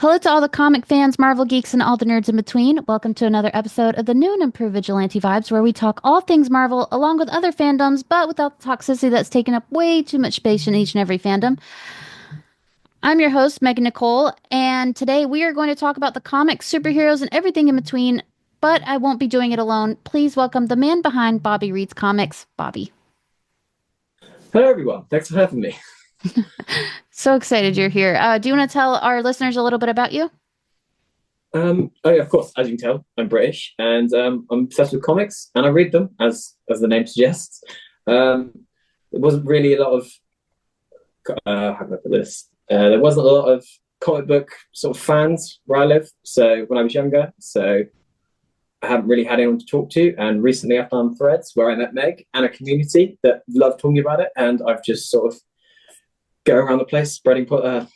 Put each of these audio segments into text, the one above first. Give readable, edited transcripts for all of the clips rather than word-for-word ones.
Hello to all the comic fans, Marvel geeks, and all the nerds in between. Welcome to another episode of the new and improved Vigilante Vibes, where we talk all things Marvel along with other fandoms, but without the toxicity that's taken up way too much space in each and every fandom. I'm your host, Megan Nicole, and today we are going to talk about the comics, superheroes, and everything in between, but I won't be doing it alone. Please welcome the man behind Bobby Reads Comics, Bobby. Hello, everyone. Thanks for having me. So excited you're here. Do you want to tell our listeners a little bit about you? Oh yeah, of course. As you can tell, I'm British, and I'm obsessed with comics, and I read them as the name suggests. There wasn't really a lot of how can I put this? There wasn't a lot of comic book sort of fans where I live. So when I was younger, so I haven't really had anyone to talk to. And recently, I found Threads where I met Meg and a community that loved talking about it, and I've just sort of go around the place spreading. I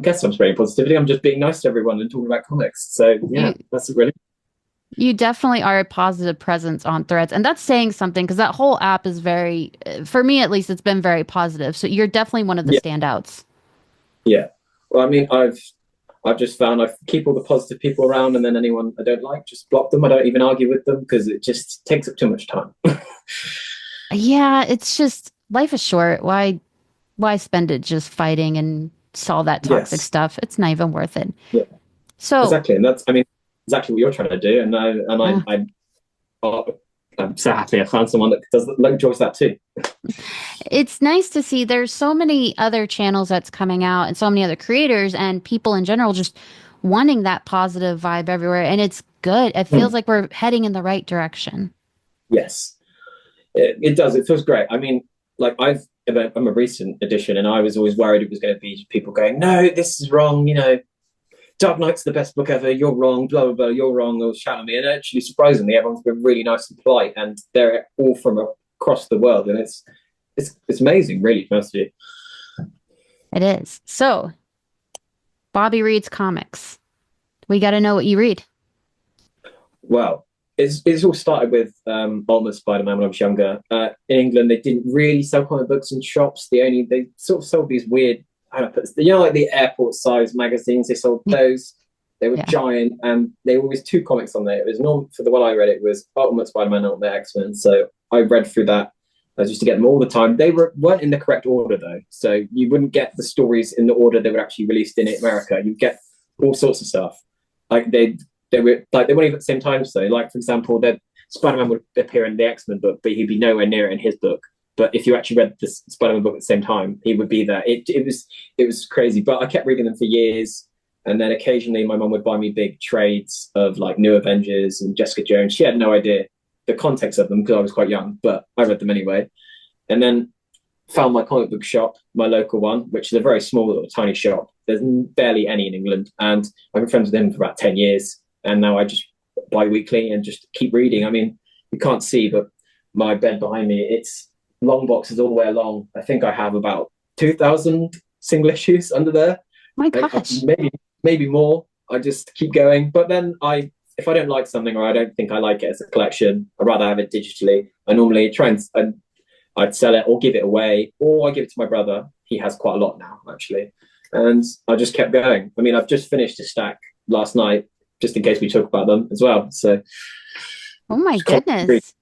guess I'm spreading positivity. I'm just being nice to everyone and talking about comics. So yeah, that's it really. You definitely are a positive presence on Threads, and that's saying something because that whole app is very, for me at least, it's been very positive. So you're definitely one of the Yeah, standouts. yeah. Well, I mean, I've just found I keep all the positive people around, and then anyone I don't like, just block them. I don't even argue with them because it just takes up too much time. Yeah, it's just life is short. Why spend it just fighting and all that toxic Yes. stuff? It's not even worth it. Yeah. So, Exactly, and that's I mean exactly what you're trying to do, and uh, I'm so happy I found someone that does like enjoys that too. it's nice to see there's so many other channels that's coming out and so many other creators and people in general just wanting that positive vibe everywhere. And it's good. It feels Hmm. like we're heading in the right direction. Yes, it does. It feels great. I mean, like I'm a recent addition, and I was always worried it was going to be people going, "No, this is wrong." Dark Knight's the best book ever. You're wrong. Blah blah blah. You're wrong. Or shout at me. And actually, surprisingly, everyone's been really nice and polite, and they're all from across the world, and it's amazing, really. To be honest with you. It is. So, Bobby reads comics. We got to know what you read. Well, it's all started with Ultimate Spider-Man when I was younger. In England, they didn't really sell comic books in shops. They sort of sold these weird, I don't know, like the airport size magazines. They sold those. They were Yeah. giant, and they were always two comics on there. It was normal for the one I read. It was Ultimate Spider-Man, Ultimate X-Men. So I read through that. I used to get them all the time. Weren't in the correct order though, so you wouldn't get the stories in the order they were actually released in America. You get all sorts of stuff. Like they were like they weren't even at the same time. So, like for example, that Spider-Man would appear in the X-Men book, but he'd be nowhere near it in his book. But if you actually read the Spider-Man book at the same time, he would be there. It was crazy. But I kept reading them for years, and then occasionally my mum would buy me big trades of like New Avengers and Jessica Jones. She had no idea the context of them because I was quite young, but I read them anyway. And then found my comic book shop, my local one, which is a very small little tiny shop. There's barely any in England, and I've been friends with him for about 10 years. And now I just buy weekly and just keep reading. I mean, you can't see, but my bed behind me, it's long boxes all the way along. I think I have about 2,000 single issues under there. My Like, gosh. maybe more. I just keep going. But then if I don't like something or I don't think I like it as a collection, I'd rather have it digitally. I normally I'd sell it or give it away, or I give it to my brother. He has quite a lot now, actually. And I just kept going. I mean, I've just finished a stack last night, just in case we talk about them as well. So, Oh my goodness.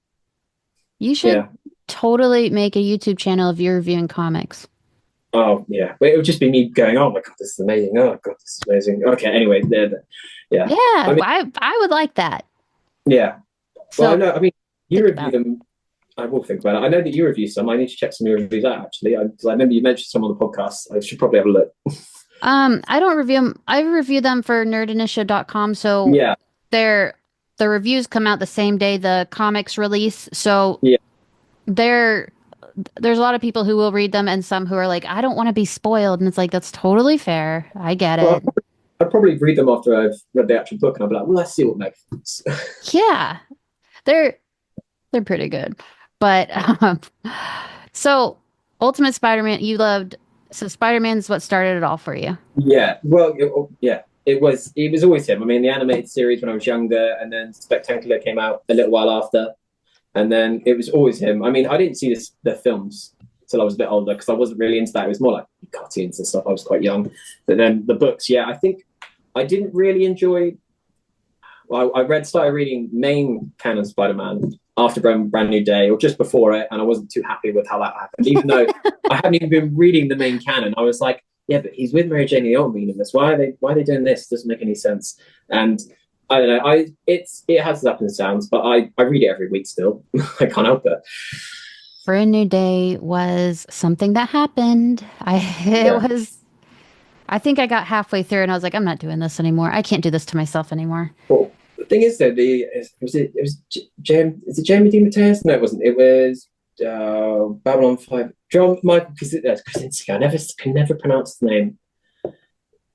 You should yeah. totally make a YouTube channel of you reviewing comics. Oh, yeah. But it would just be me going, "Oh my God, this is amazing. Oh God, this is amazing." Okay, anyway, yeah. Yeah, I mean, I would like that. yeah. Well, I So know. I mean, you think review about it. them. I will think about it. I know that you review some. I need to check some of your reviews out, actually. I remember you mentioned some on the podcast. I should probably have a look. I don't review them. I review them for nerdinitiative.com. So Yeah, they're the reviews come out the same day the comics release. So yeah. there there's a lot of people who will read them and some who are like, I don't want to be spoiled. And it's like, that's totally fair. I get Well, it. I'd probably read them after I've read the actual book, and I'll be like, "Well, let's see what Meg thinks." Yeah, they're they're pretty good. But so Ultimate Spider-Man, you loved so Spider-Man's what started it all for you. Yeah. Well, yeah. It was always him. I mean, the animated series when I was younger, and then Spectacular came out a little while after, and then it was always him. I mean, I didn't see the films till I was a bit older because I wasn't really into that. It was more like cartoons and stuff. I was quite young, but then the books. Yeah, I think I didn't really enjoy. Well, started reading main canon Spider-Man after Brand New Day or just before it, and I wasn't too happy with how that happened. Even though I hadn't even been reading the main canon, I was like, yeah, but he's with Mary Jane in the old meaning this. Why are they doing this? It doesn't make any sense. And I don't know. It has its ups and downs, but I read it every week still. I can't help it. Brand New Day was something that happened. It Yeah. was. I think I got halfway through and I was like, I'm not doing this anymore. I can't do this to myself anymore. Well, the thing is though, is it Jamie DeMatteis? No, it wasn't. It was Babylon 5. John Michael Krasinski. I can never pronounce the name.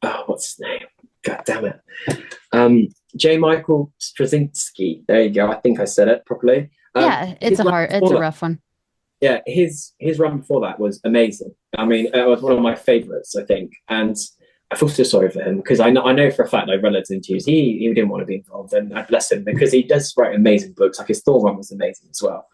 Oh, what's his name? God damn it. J. Michael Straczynski. There you go. I think I said it properly. Yeah, it's a rough one. Yeah, his run before that was amazing. I mean, it was one of my favorites, I think. And I feel so sorry for him because I know for a fact, like read interviews, he didn't want to be involved, and I bless him because he does write amazing books. Like his Thor run was amazing as well.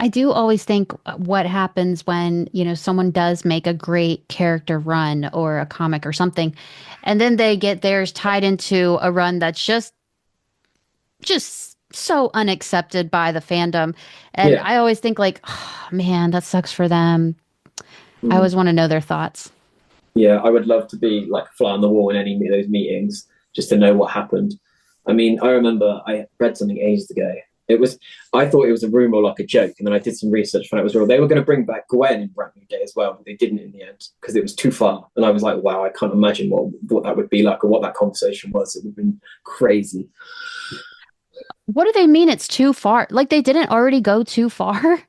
I do always think what happens when, someone does make a great character run or a comic or something, and then they get theirs tied into a run that's just so unaccepted by the fandom. And Yeah. I always think like, oh, man, that sucks for them. I Mm. always want to know their thoughts. Yeah, I would love to be like a fly on the wall in any of those meetings just to know what happened. I mean, I remember I read something ages ago. I thought it was a rumor or like a joke, and then I did some research, found it was real. They were going to bring back Gwen in Brand New Day as well, but they didn't in the end because it was too far. And I was like, wow, I can't imagine what that would be like or what that conversation was. It would have been crazy. What do they mean it's too far? Like they didn't already go too far?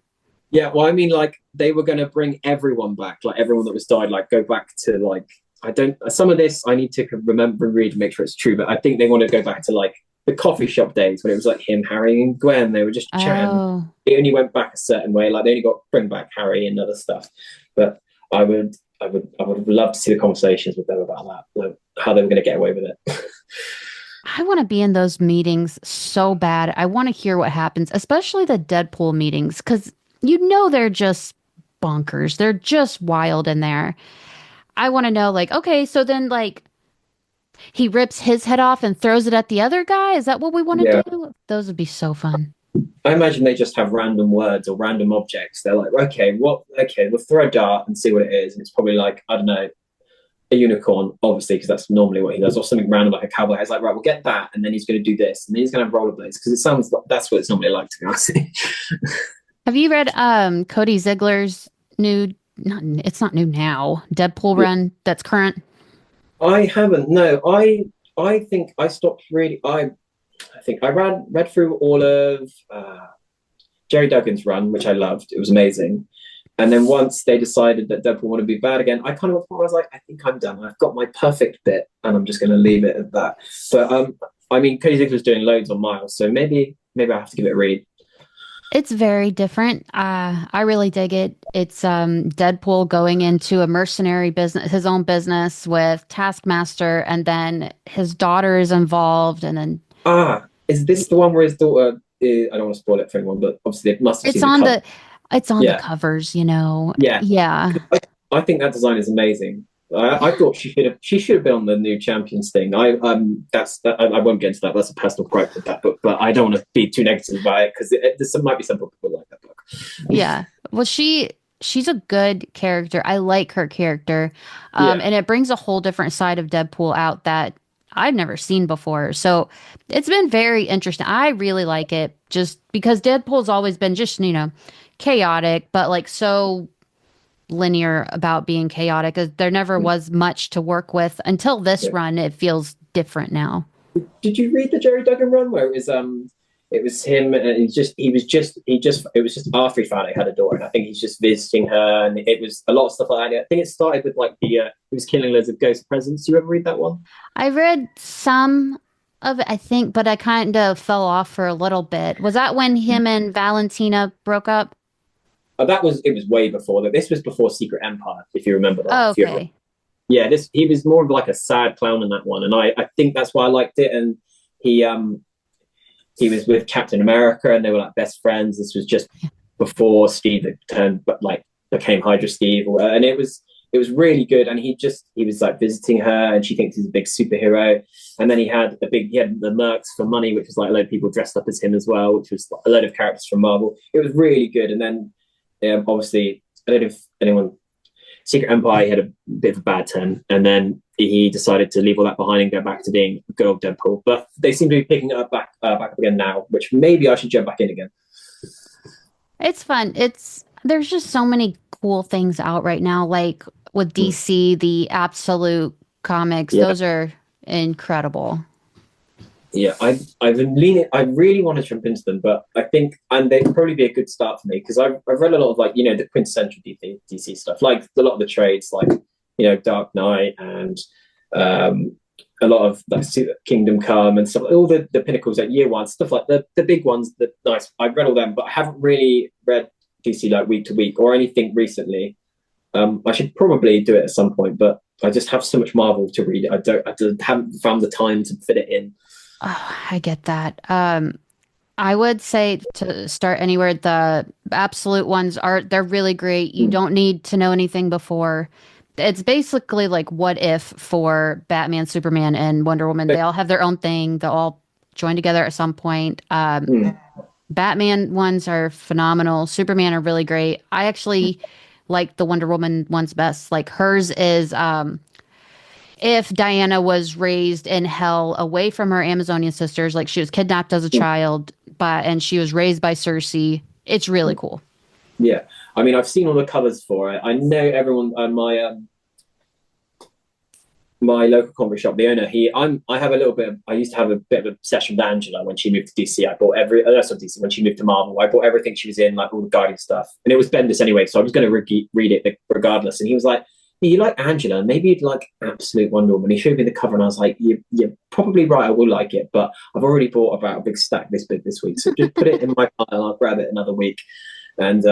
Yeah, well, I mean, like they were going to bring everyone back, like everyone that was died, like go back to like I don't. Some of this I need to remember and read to make sure it's true, but I think they want to go back to like the coffee shop days when it was like him, Harry, and Gwen. They were just chatting. Oh, It only went back a certain way. Like they only got bring back Harry and other stuff. But I would love to see the conversations with them about that, like how they were going to get away with it. I want to be in those meetings so bad. I want to hear what happens, especially the Deadpool meetings, because they're just bonkers. They're just wild in there. I want to know, like, okay, so then, like, he rips his head off and throws it at the other guy. Is that what we want to Yeah, do? Those would be so fun. I imagine they just have random words or random objects. They're like, okay, what? Okay, we'll throw a dart and see what it is, and it's probably like I don't know, a unicorn, obviously, because that's normally what he does, or something random like a cowboy has. Like, right, we'll get that, and then he's going to do this, and then he's going to have rollerblades because it sounds like that's what it's normally like, to be honest. Have you read Cody Ziegler's new, not, it's not new now, Deadpool run that's current? I haven't. No, I think I stopped reading. I think I read through all of Jerry Duggan's run, which I loved. It was amazing. And then once they decided that Deadpool wanted to be bad again, I kind of was like, I think I'm done. I've got my perfect bit, and I'm just going to leave it at that. But I mean, Cody Ziegler's doing loads on Miles, so maybe I have to give it a read. It's very different. I really dig it. It's Deadpool going into a mercenary business, his own business with Taskmaster, and then his daughter is involved, and then Is this the one where his daughter? I don't want to spoil it for anyone, but obviously they must have it's seen the on cover. the Yeah, covers. yeah. Yeah. I think that design is amazing. I thought she should have been on the new champions thing. I won't get into that. That's a personal gripe with that book, but I don't want to be too negative about it because there might be some people who like that book. Yeah. Well, she's a good character. I like her character. Yeah, And it brings a whole different side of Deadpool out that I've never seen before. So it's been very interesting. I really like it just because Deadpool's always been just, chaotic, but like so linear about being chaotic. There never was much to work with until this yeah. run. It feels different now. Did you read the Jerry Duggan run where it was him and it was just after he found out he had a daughter, and I think he's just visiting her, and it was a lot of stuff like that. I think it started with like he was killing loads of ghost presents. Do you ever read that one? I read some of it, I think, but I kind of fell off for a little bit. Was that when him and Valentina broke up? That was it was way before that. This was before Secret Empire, if you remember that. Oh, If you ever, okay. yeah, this he was more of like a sad clown in that one, and I think that's why I liked it. And he um he was with Captain America, and they were like best friends. This was just before Steve had turned, but like became Hydra Steve, and it was really good. And he was like visiting her, and she thinks he's a big superhero. And then he had the Mercs for Money, which was like a load of people dressed up as him as well, which was a load of characters from Marvel. It was really good. And then obviously, I don't know if anyone, Secret Empire, he had a bit of a bad turn, and then he decided to leave all that behind and go back to being good old Deadpool. But they seem to be picking it up back up again now, which maybe I should jump back in again. It's fun. There's just so many cool things out right now, like with DC, the Absolute comics. Yeah. Those are incredible. Yeah, I've been leaning. I really want to jump into them, but I think and they'd probably be a good start for me because I've read a lot of like the quintessential DC stuff, like a lot of the trades, like Dark Knight and a lot of like Kingdom Come and stuff, all the pinnacles at year one stuff, like the big ones. That nice. I've read all them, but I haven't really read DC like week to week or anything recently. I should probably do it at some point, but I just have so much Marvel to read. I haven't found the time to fit it in. Oh, I get that. I would say to start anywhere. The Absolute ones they're really great. You don't need to know anything before. It's basically like What If for Batman, Superman, and Wonder Woman. They all have their own thing. They all join together at some point. Batman ones are phenomenal. Superman are really great. I actually like the Wonder Woman ones best. Like hers is if Diana was raised in hell away from her Amazonian sisters, like she was kidnapped as a child, and she was raised by Cersei. It's really cool. Yeah, I mean, I've seen all the covers for it. I know everyone. My local comic shop, the owner, I used to have a bit of an obsession with Angela when she moved to DC. I bought when she moved to Marvel, I bought everything she was in, like all the Guardian stuff. And it was Bendis anyway, so I was going to read it regardless. And he was like, you like Angela, maybe you'd like Absolute Wonder Woman. He showed me the cover and I was like, you're probably right, I will like it, but I've already bought about a big stack this big this week. So just put it in my pile and I'll grab it another week. And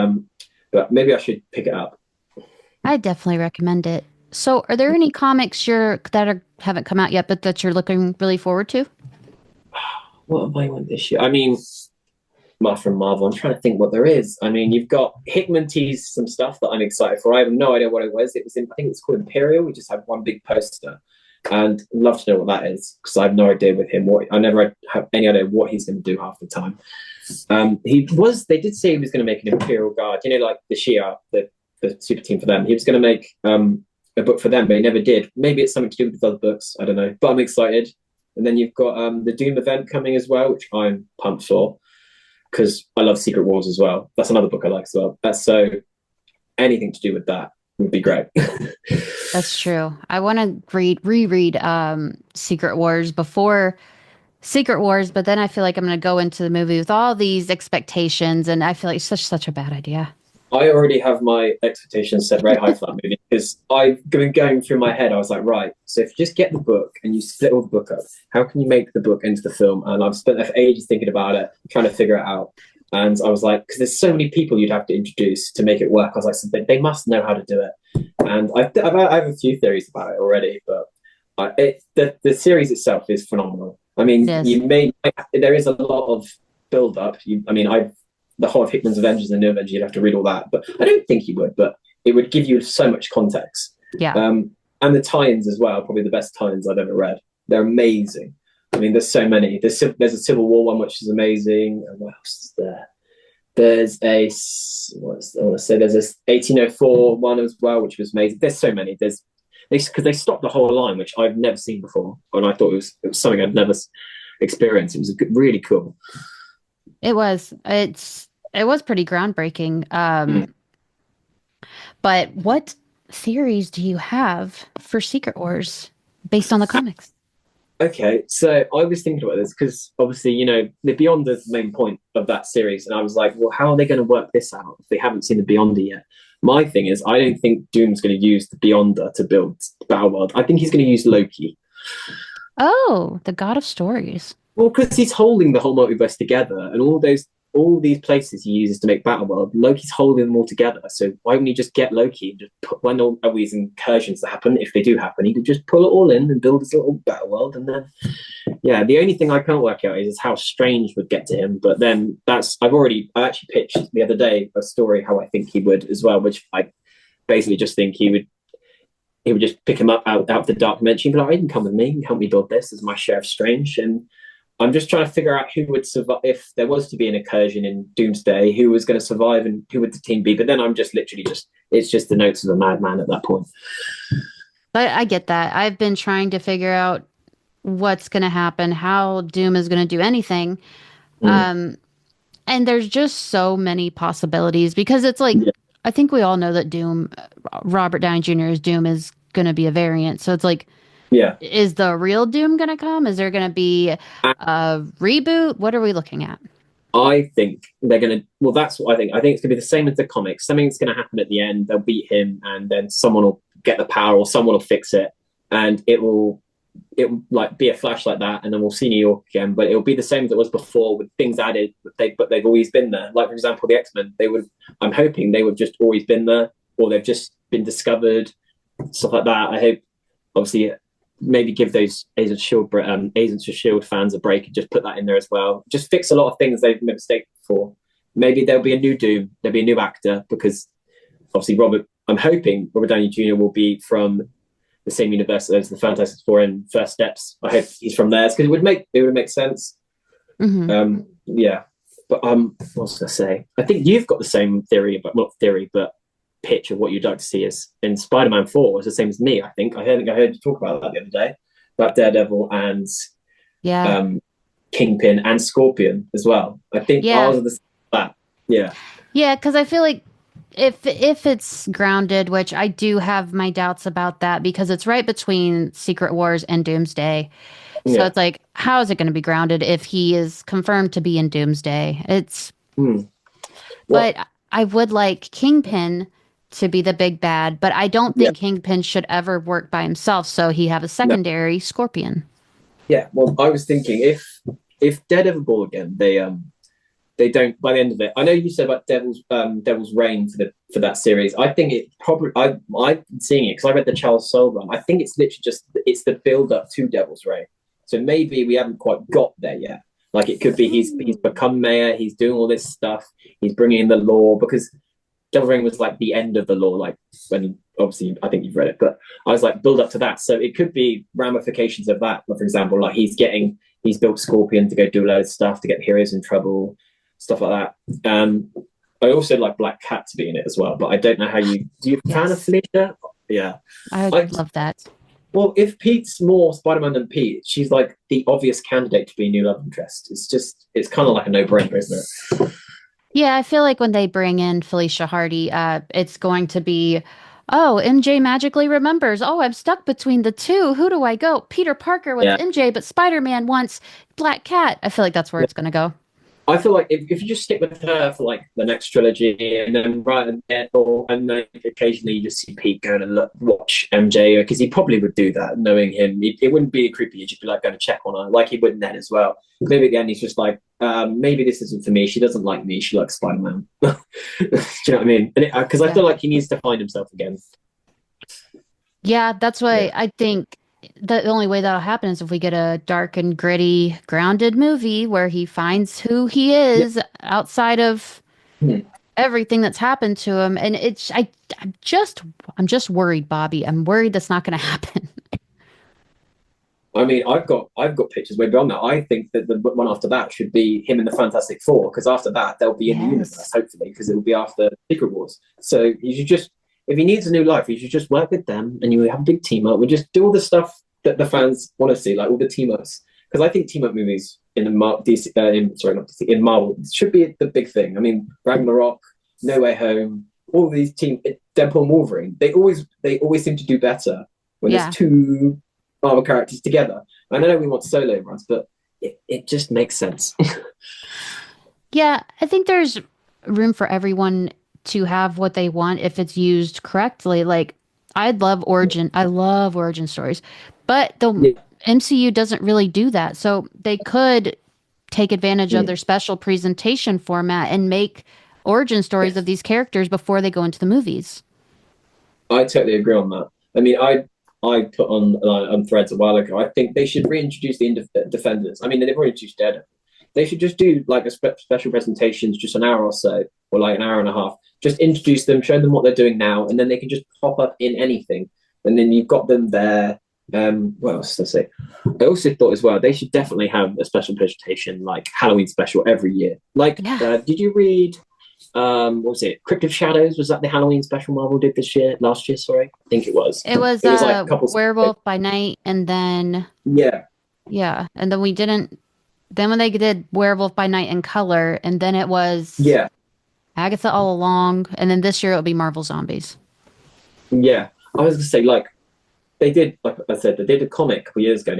but maybe I should pick it up. I definitely recommend it. So, are there any comics haven't come out yet, but that you're looking really forward to? What have I won this year? I mean, from Marvel. I'm trying to think what there is. I mean, you've got Hickman teased some stuff that I'm excited for. I have no idea what it was. I think it's called Imperial. We just had one big poster, and I'd love to know what that is because I have no idea with him. I never have any idea what he's going to do half the time. They did say he was going to make an Imperial Guard. Like the Shia, the super team for them. He was going to make a book for them, but he never did. Maybe it's something to do with other books. I don't know, but I'm excited. And then you've got the Doom event coming as well, which I'm pumped for because I love Secret Wars as well. That's another book I like as well. So anything to do with that would be great. That's true. I want to reread Secret Wars before Secret Wars, but then I feel like I'm going to go into the movie with all these expectations, and I feel like it's such a bad idea. I already have my expectations set very high for that movie because I've been going through my head. I was like, right, so if you just get the book and you split all the book up, how can you make the book into the film? And I've spent ages thinking about it, trying to figure it out. And I was like, because there's so many people you'd have to introduce to make it work. I was like, so they must know how to do it. And I have a few theories about it already, but the series itself is phenomenal. I mean, there is a lot of build up. The whole of Hickman's Avengers and New Avengers, you'd have to read all that. But I don't think you would, but it would give you so much context. Yeah. And the tie-ins as well, probably the best tie-ins I've ever read. They're amazing. I mean, there's so many. There's a Civil War one, which is amazing. And what else is there? There's a 1804 one as well, which was amazing. There's so many. Because they stopped the whole line, which I've never seen before. And I thought it was something I'd never experienced. It was really cool. It was. It was pretty groundbreaking. But what theories do you have for Secret Wars based on the comics? Okay, so I was thinking about this because obviously, the Beyonder is the main point of that series. And I was like, well, how are they going to work this out if they haven't seen the Beyonder yet? My thing is, I don't think Doom's going to use the Beyonder to build Battleworld. I think he's going to use Loki. Oh, the God of Stories. Well, because he's holding the whole multiverse together, and all these places he uses to make Battleworld, Loki's holding them all together. So why wouldn't he just get Loki and just when all these incursions that happen, if they do happen, he could just pull it all in and build his little Battleworld, and then the only thing I can't work out is how Strange would get to him. But then I actually pitched the other day a story how I think he would as well, which I basically just think he would. he would just pick him up out of the dark dimension. He'd be like, "You can come with me. You can help me build this as my share of Strange." And I'm just trying to figure out who would survive if there was to be an incursion in Doomsday. Who was going to survive, and who would the team be? But then I'm just literally it's just the notes of a madman at that point. But I get that. I've been trying to figure out what's going to happen, how Doom is going to do anything. And there's just so many possibilities because it's like, Yeah. I think we all know that Doom, Robert Downey Jr.'s Doom is going to be a variant. So it's like, Yeah. is the real Doom going to come? Is there going to be a reboot? What are we looking at? I think they're going to. Well, that's what I think. I think it's going to be the same as the comics. Something's going to happen at the end. They'll beat him, and then someone will get the power, or someone will fix it, and it will like be a flash like that, and then we'll see New York again. But it'll be the same as it was before, with things added. But they've always been there. Like for example, the X-Men. I'm hoping they would just always been there, or they've just been discovered, stuff like that. I hope, obviously, maybe give those Agents of Shield fans a break and just put that in there as well. Just fix a lot of things they've made mistakes before. Maybe there'll be a new Doom. There'll be a new actor because obviously I'm hoping Robert Downey Jr. will be from the same universe as the Fantastic Four in First Steps. I hope he's from theirs because it would make sense. Yeah, but what was I going to say? I think you've got the same theory, but not theory, but pitch of what you'd like to see is in Spider-Man 4 is the same as me. I think I heard you talk about that the other day, about Daredevil and Kingpin and Scorpion as well. I think ours are that. Yeah, because I feel like if it's grounded, which I do have my doubts about that because it's right between Secret Wars and Doomsday. So it's like, how is it going to be grounded if he is confirmed to be in Doomsday? But I would like Kingpin to be the big bad, but I don't think Kingpin should ever work by himself. So he have a secondary Scorpion. Yeah, well, I was thinking if Daredevil Ball again, they don't by the end of it. I know you said about Devil's Reign for that series. I think it probably I've been seeing it because I read the Charles Soule run. I think it's literally just it's the build up to Devil's Reign. So maybe we haven't quite got there yet. Like it could be he's become mayor, he's doing all this stuff, he's bringing in the law because Devil's Reign was like the end of the law, like when obviously I think you've read it, but I was like build up to that. So it could be ramifications of that. Like, for example, like he's built Scorpion to go do a load of stuff to get the heroes in trouble, stuff like that. I also like Black Cat to be in it as well, but I don't know how do you fan of Felicia? Yeah. I love that. Well, if Pete's more Spider-Man than Pete, she's like the obvious candidate to be a new love interest. It's kind of like a no-brainer, isn't it? Yeah, I feel like when they bring in Felicia Hardy, it's going to be, oh, MJ magically remembers. Oh, I'm stuck between the two. Who do I go? Peter Parker wants MJ, but Spider-Man wants Black Cat. I feel like that's where it's going to go. I feel like if you just stick with her for like the next trilogy and then and then occasionally you just see Pete going to watch MJ because he probably would do that knowing him. It wouldn't be creepy. He'd just be like going to check on her like he would Ned as well. Maybe at the end he's just like, maybe this isn't for me. She doesn't like me. She likes Spider-Man. Do you know what I mean? Because I feel like he needs to find himself again. Yeah, that's why I think the only way that'll happen is if we get a dark and gritty, grounded movie where he finds who he is outside of everything that's happened to him. And I'm just worried, Bobby. I'm worried that's not going to happen. I mean, I've got pictures way beyond that. I think that the one after that should be him in the Fantastic Four because after that they'll be in the universe, hopefully, because it will be after Secret Wars. So you should just, if he needs a new life, you should just work with them and you have a big team up. We just do all the stuff that the fans want to see, like all the team ups. Because I think team up movies in Marvel should be the big thing. I mean, Ragnarok, No Way Home, all these Deadpool and Wolverine, they always seem to do better when there's two Marvel characters together. And I know we want solo runs, but it just makes sense. Yeah, I think there's room for everyone to have what they want if it's used correctly. Like I love origin stories, but the MCU doesn't really do that. So they could take advantage of their special presentation format and make origin stories of these characters before they go into the movies. I totally agree on that. I mean, I put on Threads a while ago. I think they should reintroduce the Defenders. I mean, they've already introduced Daredevil. They should just do like a special presentations, just an hour or so, or like an hour and a half. Just introduce them, show them what they're doing now, and then they can just pop up in anything. and then you've got them there. What else did I say? I also thought as well they should definitely have a special presentation like Halloween special every year. Like, Yeah. did you read what was it? Crypt of Shadows? Was that the Halloween special Marvel did last year? Sorry, I think it was. It was It was like a couple. Werewolf by Night, and then Yeah, yeah, and then we didn't. Then when they did Werewolf by Night in color, and then it was yeah, Agatha All Along, and then this year it'll be Marvel Zombies. yeah. I was gonna say like they did, like I said, they did a comic a couple years ago,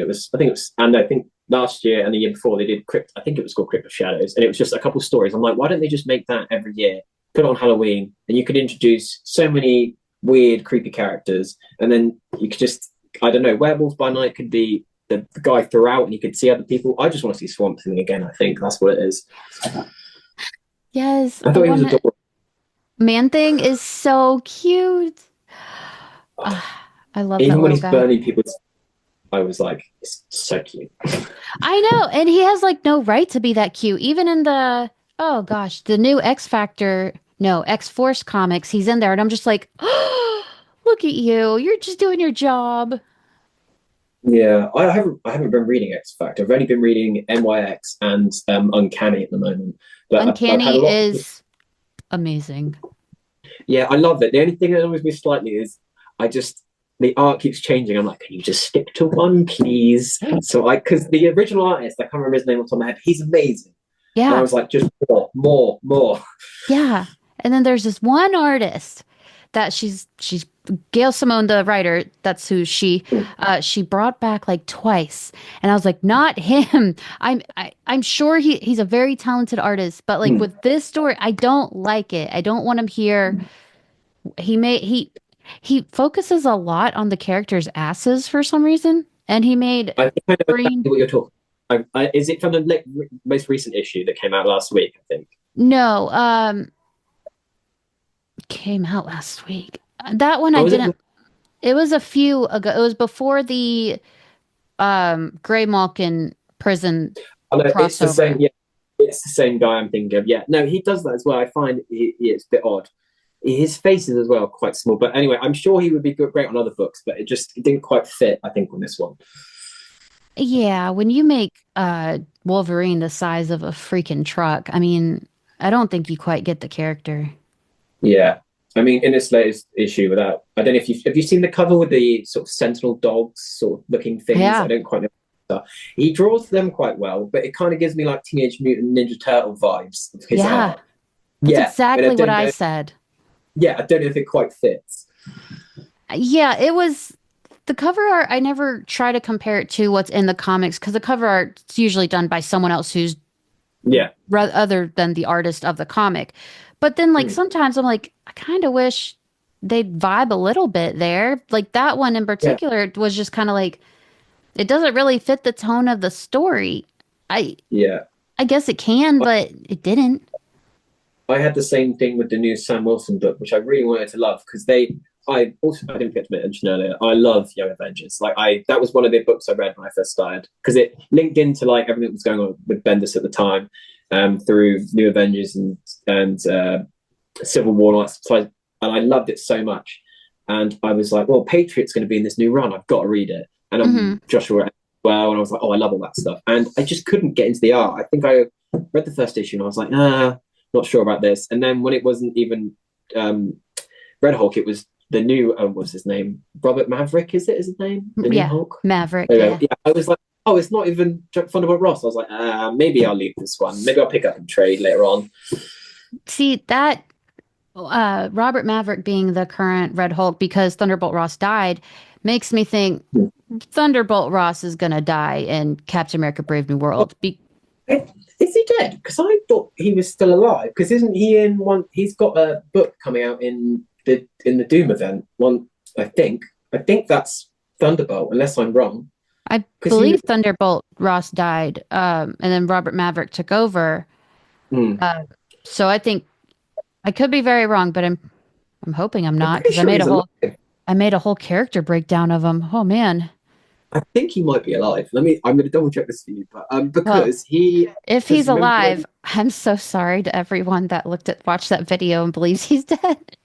and I think last year and the year before they did Crypt. I think it was called Crypt of Shadows, and it was just a couple stories. I'm like, why don't they just make that every year? Put it on Halloween, and you could introduce so many weird, creepy characters, and then you could just, I don't know, Werewolf by Night could be the guy throughout, and you could see other people. I just want to see Swamp Thing again. I think that's what it is. Yes, I I thought he was want to. adorable. Man Thing is so cute. I love that Even when little he's guy. burning people, I was like, it's so cute. I know, and he has like no right to be that cute. Even in the oh gosh, the new X Factor, no, X Force comics, he's in there, and I'm just like, oh, look at you. You're just doing your job. Yeah, I haven't been reading X Factor. I've only been reading NYX and Uncanny at the moment. But I've had a Uncanny lot. is amazing. Yeah, I love it. The only thing that annoys me slightly is I just the art keeps changing. I'm like, can you just stick to one, please? So because the original artist, I can't remember his name on top of my head. He's amazing, and I Yeah, was like, just more, more, more. yeah. And then there's this one artist that she's Gail Simone, the writer. That's who she brought back like twice, and I was like, not him. I'm sure he's a very talented artist, but like with this story, I don't like it. I don't want him here. He made he focuses a lot on the characters' asses for some reason, and he made I think I know green. exactly what you're talking. Is it from the most recent issue that came out last week? I think. No, came out last week. That one I Oh, was it? didn't. It was a few ago. It was before the Gray Malkin prison Oh, no, it's the crossover. same. Yeah, it's the same guy I'm thinking of. Yeah, no, he does that as well. I find it's a bit odd. His face is as well quite small, but anyway, I'm sure he would be great on other books, but it didn't quite fit. I think on this one. Yeah, when you make Wolverine the size of a freaking truck, I mean, I don't think you quite get the character. Yeah, I mean, in this latest issue, without I don't know if you seen the cover with the sort of sentinel dogs sort of looking things. I Yeah, don't quite know. He draws them quite well, but it kind of gives me like Teenage Mutant Ninja Turtle vibes of his yeah, art. that's Yeah, but I exactly what don't I know. said. Yeah, I don't know if it quite fits. Yeah, it was the cover art. I never try to compare it to what's in the comics because the cover art's usually done by someone else who's Yeah. other than the artist of the comic. But then, like, Mm. sometimes I'm like, I kind of wish they'd vibe a little bit there. Like, that one in Yeah. particular was just kind of like, it doesn't really fit the tone of the story. I Yeah. I guess it can, but it didn't. I had the same thing with the new Sam Wilson book, which I really wanted to love because I didn't get to mention earlier. I love Young Avengers. Like that was one of the books I read when I first started because it linked into like everything that was going on with Bendis at the time, through New Avengers and Civil War and all that stuff. And I loved it so much. And I was like, well, Patriot's going to be in this new run. I've got to read it. And Hmm. Joshua as well. And I was like, oh, I love all that stuff. And I just couldn't get into the art. I think I read the first issue and I was like, not sure about this. And then when it wasn't even Red Hulk, it was the new, what's his name? Robert Maverick, is it? Is his name? The new Yeah, Hulk? Maverick. Anyway, Yeah. yeah, I was like, oh, it's not even Thunderbolt Ross. I was like, maybe I'll leave this one. Maybe I'll pick up and trade later on. See that Robert Maverick being the current Red Hulk because Thunderbolt Ross died makes me think Thunderbolt Ross is gonna die in Captain America: Brave New World. Is he dead? Because I thought he was still alive. Because isn't he in one? He's got a book coming out in the Doom event. One, I think. I think that's Thunderbolt, unless I'm wrong. I Because he was. believe Thunderbolt Ross died, and then Robert Maverick took over. Hmm. Uh, so I think I could be very wrong, but I'm hoping I'm I'm not pretty because sure he's alive. I made a whole character breakdown of him. Oh man. I think he might be alive. I'm going to double check this for you, but Well, because he, if he's because remember alive, when I'm so sorry to everyone that watched that video and believes he's dead.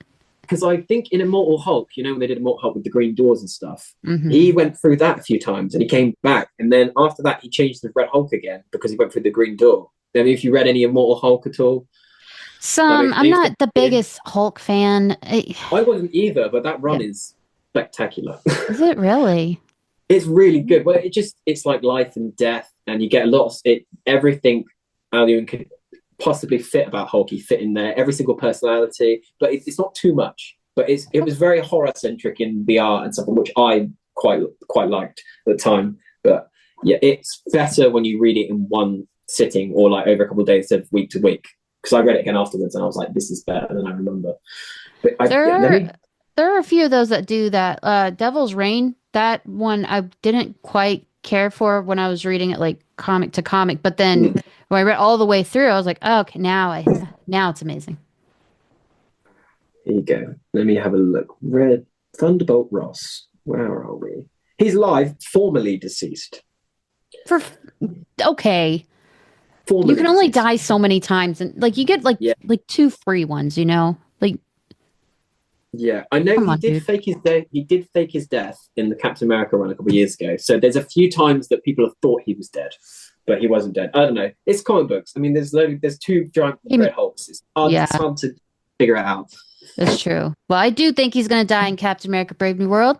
because I think in Immortal Hulk, when they did Immortal Hulk with the green doors and stuff, Hmm. he went through that a few times and he came back. And then after that, he changed the Red Hulk again because he went through the green door. I mean, if you read any Immortal Hulk at all, that Some, makes I'm any not sense the to you? biggest Hulk fan. I wasn't either, but that run Yeah. is spectacular. Is it really? It's really good. Well, it's like life and death, and you get a lot of it. Everything Alien could possibly fit about Hulk, he fit in there. Every single personality, but it's not too much. But it was very horror centric in the art and stuff, which I quite liked at the time. But yeah, it's better when you read it in one sitting or like over a couple of days instead of week to week. Because I read it again afterwards, and I was like, "This is better than I remember." But There let are me. there are a few of those that do that. Devil's Reign, that one I didn't quite care for when I was reading it like comic to comic, but then when I read all the way through, I was like, oh, okay, now it's amazing. Here you go. Let me have a look. Red Thunderbolt Ross. Where are we? He's live, formerly deceased. For okay, you Formerly can only deceased. die so many times, and like you get Yeah, like two free ones, like yeah. I know come he on, did dude. fake his death. He did fake his death in the Captain America run a couple of years ago. So there's a few times that people have thought he was dead, but he wasn't dead. I don't know. It's comic books. I mean, there's two giant red Hulks. Yeah, It's hard to figure it out. that's true. Well, I do think he's gonna die in Captain America: Brave New World.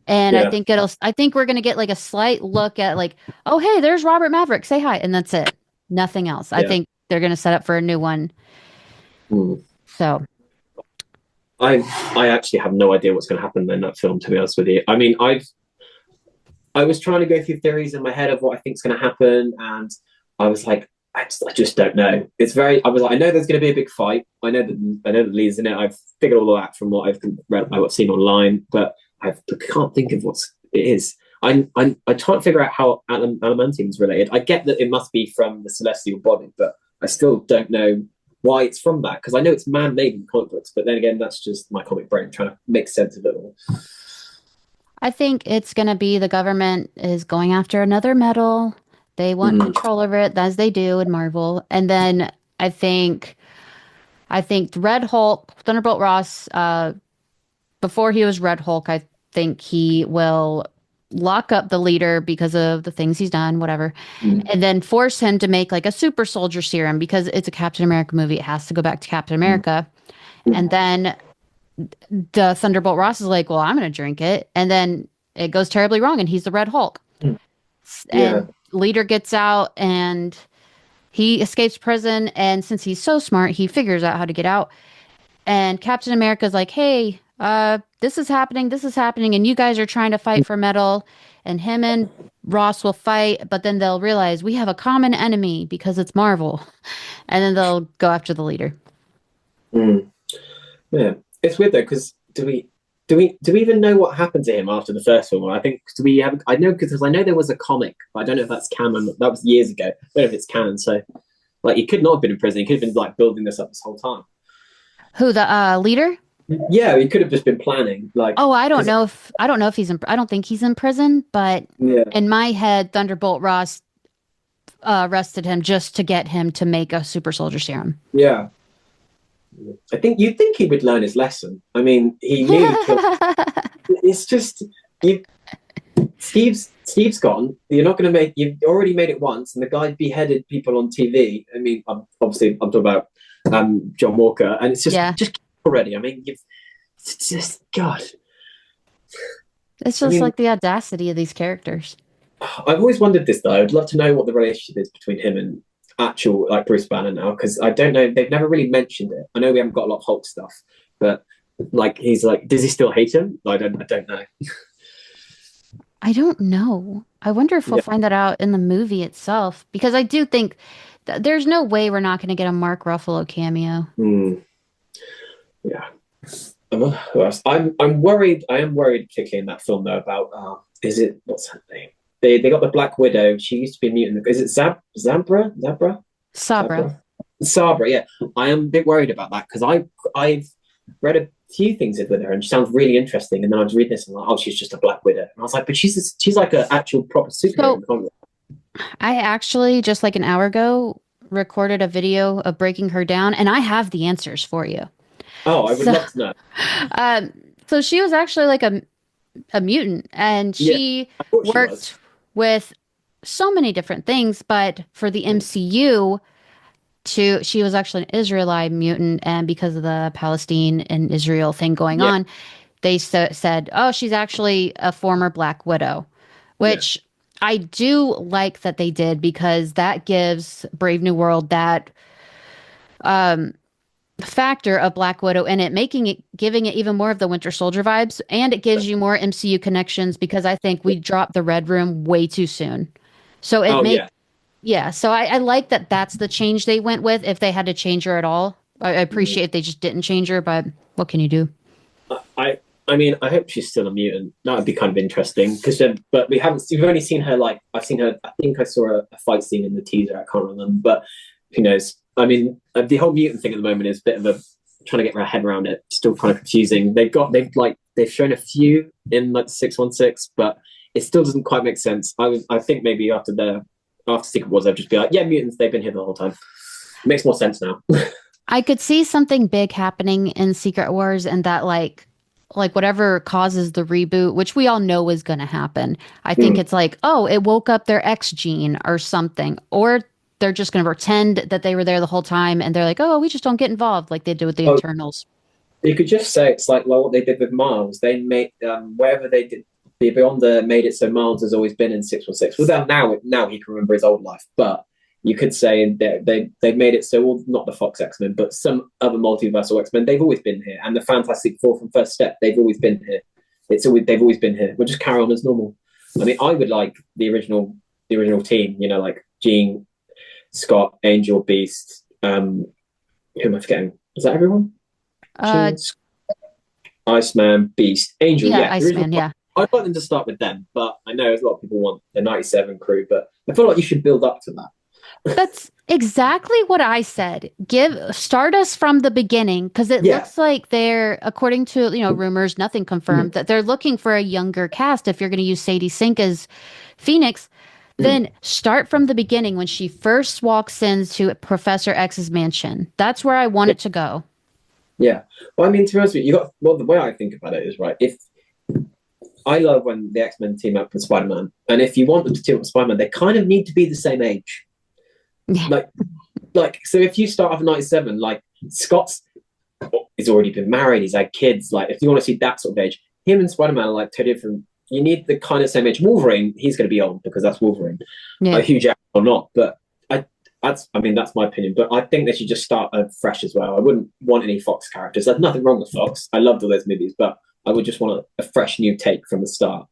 And Yeah, I think we're going to get like a slight look at like, oh, hey, there's Robert Maverick. Say hi. And that's it. Nothing else. I yeah. think they're going to set up for a new one. Hmm. So I I actually have no idea what's going to happen in that film. To be honest with you, I mean, I was trying to go through theories in my head of what I think is going to happen, and I was like, I just don't know. It's very. I was like, I know there's going to be a big fight. I know the lead's in it. I've figured all that from what I've read, I've seen online, but I can't think of what it is. I can't figure out how adamantium's related. I get that it must be from the celestial body, but I still don't know why it's from that because I know it's man-made in comic books, but then again, that's just my comic brain trying to make sense of it all. I think it's going to be the government is going after another metal. They want Mm. control over it as they do in Marvel. And then I think, I think Red Hulk, Thunderbolt Ross, before he was Red Hulk, I think he will lock up the leader because of the things he's done, whatever, Mm. and then force him to make like a super soldier serum because it's a Captain America movie. It has to go back to Captain America. And then the Thunderbolt Ross is like, well, I'm going to drink it. And then it goes terribly wrong and he's the Red Hulk. Yeah. And leader gets out and he escapes prison. And since he's so smart, he figures out how to get out. And Captain America's like, hey, this is happening, and you guys are trying to fight for metal, and him and Ross will fight, but then they'll realize we have a common enemy because it's Marvel, and then they'll go after the leader. Mm. Yeah, it's weird though because do we even know what happened to him after the first film? I think do we have? I know because I know there was a comic, but I don't know if that's canon. That was years ago. I don't know if it's canon. So like, he could not have been in prison. He could have been like building this up this whole time. Who the leader? Yeah, he could have just been planning. Like, Oh, because I don't know if he's in. I don't think he's in prison, but yeah, in my head, Thunderbolt Ross arrested him just to get him to make a super soldier serum. yeah. I think you'd think he would learn his lesson. I mean, he nearly killed. It's just you. Steve's gone. You're not going to make. You've already made it once, and the guy beheaded people on TV. I mean, I'm talking about John Walker, and it's Yeah, just already. I mean, it's just God. it's I just mean, like the audacity of these characters. I've always wondered this though. I'd love to know what the relationship is between him and actual like Bruce Banner now, because I don't know. They've never really mentioned it. I know we haven't got a lot of Hulk stuff, but like he's like, does he still hate him? I don't know. I don't know. I wonder if we'll Yeah. find that out in the movie itself because I do think there's no way we're not going to get a Mark Ruffalo cameo. Mm, yeah. I'm worried. I am worried, particularly in that film though, about is it what's her name? They got the Black Widow. She used to be a mutant. Is it Sabra. Zabra? Sabra, yeah. I am a bit worried about that because I've read a few things with her and she sounds really interesting. And then I was reading this and I'm like, oh, she's just a Black Widow. And I was like, but she's like an actual proper superhero. So I actually just like an hour ago recorded a video of breaking her down, and I have the answers for you. Oh, I would So, love to know. um, so she was actually like a mutant, and Yeah, she I thought she was. worked with so many different things. But for the MCU, she was actually an Israelite mutant, and because of the Palestine and Israel thing going Yeah, on, they said, "Oh, she's actually a former Black Widow," yeah, which I do like that they did because that gives Brave New World that factor of Black Widow in it, making it giving it even more of the Winter Soldier vibes, and it gives you more MCU connections because I think we dropped the Red Room way too soon. So it oh make yeah. yeah, so I like that that's the change they went with if they had to change her at all. I Mm. appreciate if they just didn't change her, but what can you do? I I mean, I hope she's still a mutant. That would be kind of interesting because but we've only seen her like I've seen her. I think I saw a fight scene in the teaser. I can't remember, but who knows? I mean, the whole mutant thing at the moment is a bit of a trying to get our head around it. Still kind of confusing. They've shown a few in like 616, but it still doesn't quite make sense. I think maybe after Secret Wars, they'll just be like, yeah, mutants. They've been here the whole time. It makes more sense now. I could see something big happening in Secret Wars and that like whatever causes the reboot, which we all know is going to happen. I think Mm. it's like, oh, it woke up their X gene or something. Or they're just going to pretend that they were there the whole time and they're like, oh, we just don't get involved like they did with the Oh, Eternals. you could just say it's like what they did with Miles. They made whatever they did. The Beyonder made it so Miles has always been in 616. Well, now he can remember his old life, but you could say that they made it so well, not the Fox X Men, but some other multiversal X Men. They've always been here, and the Fantastic Four from First Step. They've always been here. They've always been here. We'll just carry on as normal. I mean, I would like the original team. You know, like Jean, Scott, Angel, Beast. Who am I forgetting? Is that everyone? Uh, Jean, Iceman, Beast, Angel. yeah, Yeah, the original. Iceman, yeah. I'd like them to start with them, but I know a lot of people want the '97 crew. But I feel like you should build up to that. That's exactly what I said. Start us from the beginning because it Yeah, looks like they're, according to rumors, nothing mm, confirmed, that they're looking for a younger cast. If you're going to use Sadie Sink as Phoenix, mm, then start from the beginning when she first walks into Professor X's mansion. That's where I want yeah, it to go. yeah. Well, I mean, to be honest with you, you got well. The way I think about it is right. If I love when the X Men team up with Spider Man, and if you want them to team up with Spider Man, they kind of need to be the same age. Yeah. Like, so if you start off in '97, like Scott's he's already been married, he's had kids. Like, if you want to see that sort of age, him and Spider Man are like totally different. You need the kind of same age. Wolverine, he's going to be old because that's Wolverine, a Yeah. huge actor or not. But I mean, that's my opinion. But I think they should just start fresh as well. I wouldn't want any Fox characters. There's nothing wrong with Fox. I loved all those movies, but I would just want a fresh new take from the start.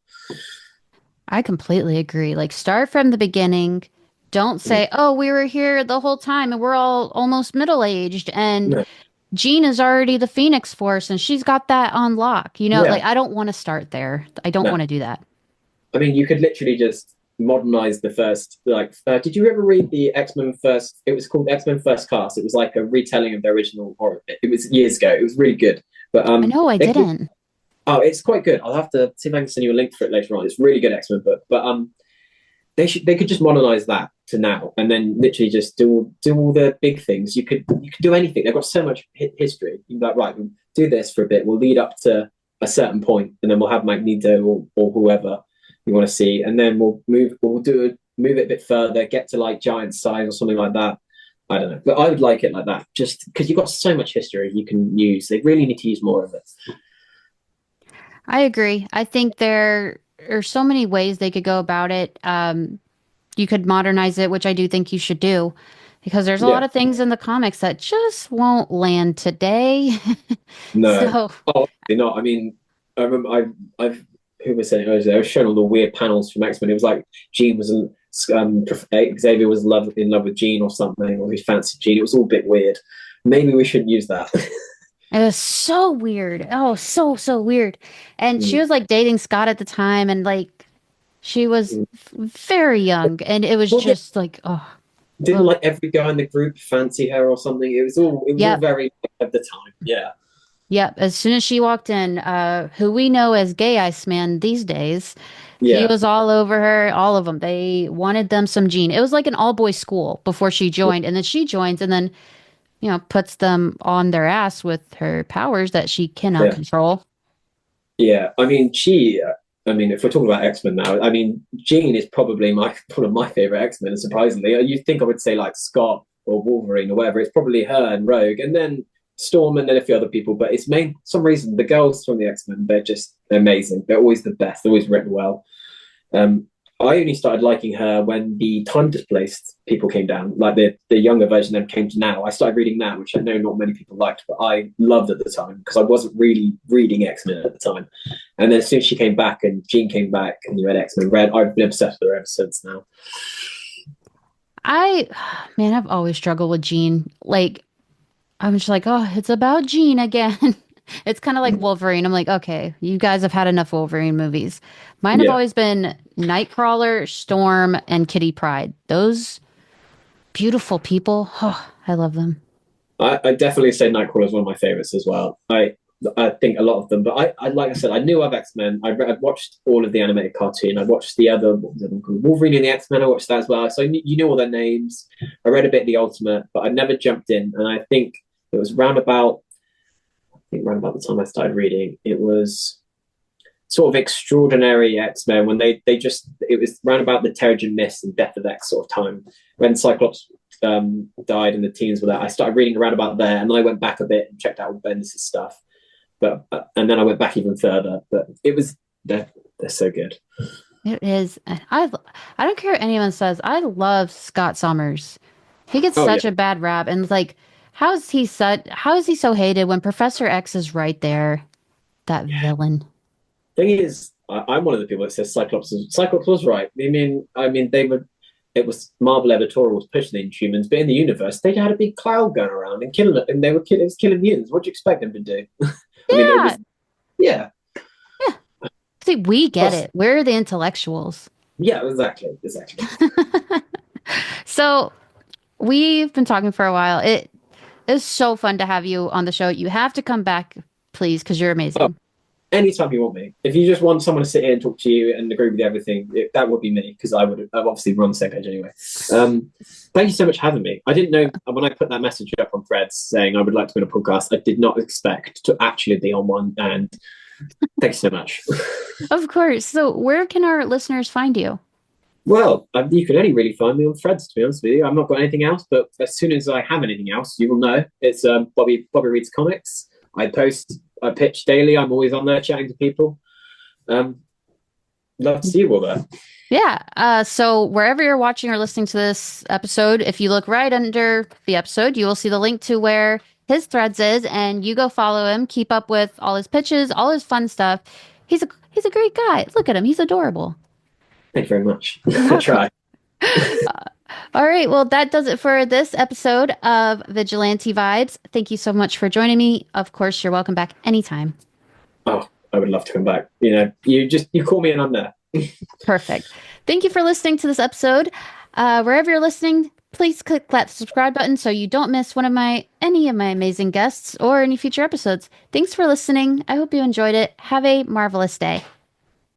I completely agree. Like, start from the beginning. Don't Mm. say, oh, we were here the whole time and we're all almost middle aged and No, Jean is already the Phoenix Force and she's got that on lock. yeah, Like I don't want to start there. I don't no. want to do that. I mean, you could literally just modernize the first. Like, did you ever read the X Men First? It was called X Men First Class. It was like a retelling of the original, or it was years ago. It was really good. But I know I they could, didn't. oh, it's quite good. I'll have to see if I can send you a link for it later on. It's a really good X Men book. But they could just modernize that to now, and then literally just do all the big things. You could do anything. They've got so much history. You'd be like, right, we'll do this for a bit. We'll lead up to a certain point, and then we'll have Magneto or whoever you want to see, and then move it a bit further, get to like giant size or something like that. I don't know, but I would like it like that, just because you've got so much history you can use. They really need to use more of it. I agree. I think there are so many ways they could go about it. You could modernize it, which I do think you should do, because there's a lot Yeah, of things in the comics that just won't land today. no, So oh, not. I mean, I remember I've who was saying I was showing all the weird panels from X Men. It was like Jean was Xavier was in love with Jean or something, or he fancied Jean. It was all a bit weird. Maybe we shouldn't use that. it was so weird. Oh, so, so weird. And she Mm, was like dating Scott at the time, and like she was mm. very young, and it was Well, yeah, just like, oh, didn't ugh. like every guy in the group fancy her or something. It was all Yep, very at the time. Yeah, yep. As soon as she walked in, who we know as Gay Iceman these days, he yeah. was all over her, all of them. They wanted them some Jean. It was like an all boys school before she joined, and then she joins, and then puts them on their ass with her powers that she cannot Yeah. control. Yeah, I mean, if we're talking about X-Men now, I mean, Jean is probably one of my favorite X-Men, surprisingly. You'd think I would say like Scott or Wolverine or whatever. It's probably her and Rogue, and then Storm, and then a few other people. But it's main some reason the girls from the X-Men, they're just amazing. They're always the best. They're always written well. Um, I only started liking her when the time displaced people came down, like the younger version then came to now. I started reading that, which I know not many people liked, but I loved at the time because I wasn't really reading X-Men at the time. And then as soon as she came back and Jean came back and you read X-Men Red, I've been obsessed with her ever since now. I, man, I've always struggled with Jean. Like, I'm just like, oh, it's about Jean again. It's kind of like Wolverine. I'm like, okay, you guys have had enough Wolverine movies. Mine have Yeah. always been Nightcrawler, Storm, and Kitty Pryde. Those beautiful people. Oh, I love them. I definitely say Nightcrawler is one of my favorites as well. I think a lot of them, but I like I said, I knew of X Men. I've watched all of the animated cartoon. I watched the other what was it called? Wolverine and the X Men. I watched that as well, so you knew all their names. I read a bit of the Ultimate, but I never jumped in. And I think it was round about the time I started reading, it was sort of extraordinary X Men when they just it was round about the Terrigen Mist and Death of X sort of time when Cyclops died and the teens were there. I started reading around about there, and then I went back a bit and checked out Bendis' stuff. But and then I went back even further. But it was they're so good. It is. And I don't care what anyone says. I love Scott Summers. He gets Oh yeah, such a bad rap, and it's like, how is he so hated when Professor X is right there? That villain. thing is, I'm one of the people that says Cyclops was right. I mean, they were. It was Marvel editorial was pushing the Inhumans, but in the universe, they had a big cloud going around and killing it, and they were killing, it was killing mutants. What do you expect them to do? I mean, it Yeah, was yeah, yeah. See, we get plus it. We're the intellectuals. yeah, exactly. So we've been talking for a while. It is so fun to have you on the show. You have to come back, please, because you're Oh, amazing. anytime you want me. If you just want someone to sit here and talk to you and agree with everything, that would be me because I've obviously run the same page anyway. Um, Thank you so much for having me. I didn't know when I put that message up on Threads saying I would like to be on a podcast. I did not expect to actually be on one, and thank you so much. Of course. So where can our listeners find you? Well, you can only really find me on Threads, to be honest with you. I've not got anything else, but as soon as I have anything else, you will know. It's Bobby Reads Comics. I pitch daily. I'm always on there chatting to people. Um, Love to see you all there. Yeah. So wherever you're watching or listening to this episode, if you look right under the episode, you will see the link to where his threads is, and you go follow him, keep up with all his pitches, all his fun stuff. He's a great guy. Look at him. He's adorable. Thank you very much. You're I welcome. try. All right. Well, that does it for this episode of Vigilante Vibes. Thank you so much for joining me. Of course, you're welcome back anytime. Oh, I would love to come back. You call me and I'm there. Perfect. Thank you for listening to this episode. Wherever you're listening, please click that subscribe button so you don't miss any of my amazing guests or any future episodes. Thanks for listening. I hope you enjoyed it. Have a marvelous day.